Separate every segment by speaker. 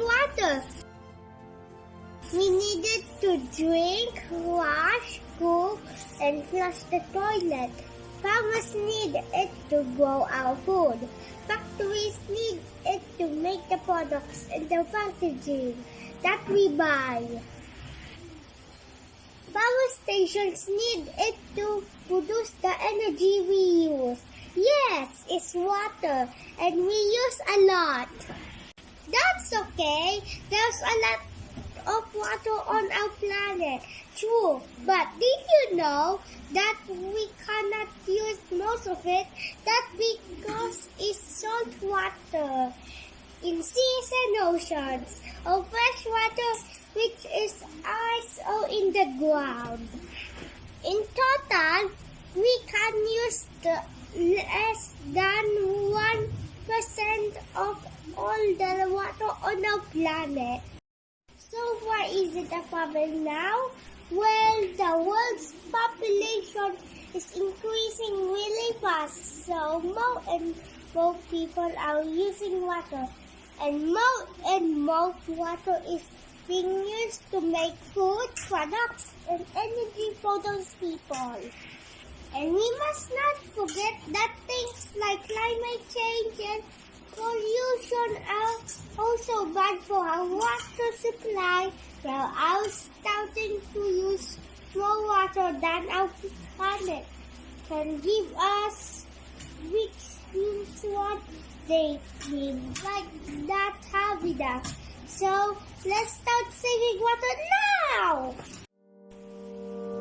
Speaker 1: water. We needed to drink, wash, cook, and flush the toilet. Farmers need it to grow our food. Factories need it to make the products and the packaging that we buy. Power stations need it to produce the energy we use. Yes, it's water, and we use a lot. That's okay. There's a lot of water on our planet. True, but did you know that we cannot use most of it? That because it's salt water in seas and oceans, or fresh water which is ice or in the ground. In total, we can use less than 1% of all the water on our planet. So why is it a problem now? Well, the world's population is increasing really fast, so more and more people are using water, and more water is being used to make food, products, and energy for those people. And we must not forget that things like climate change and pollution are also bad for our water supply. Well, are starting to use more water than our planet can give us, which means what they need, like that habitat. So, let's start saving water now!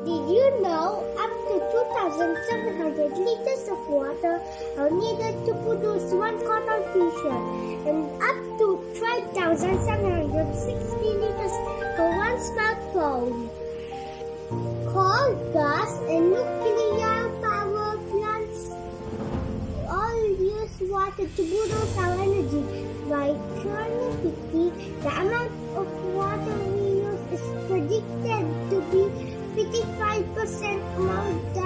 Speaker 1: Did you know up to 2,700 liters of water are needed to produce 1 cotton t-shirt, and up to 12,760 liters for 1 smartphone? Coal, gas, and nuclear power plants all use water to produce our energy. By 2050, the amount of water we use is predicted to be 55% more than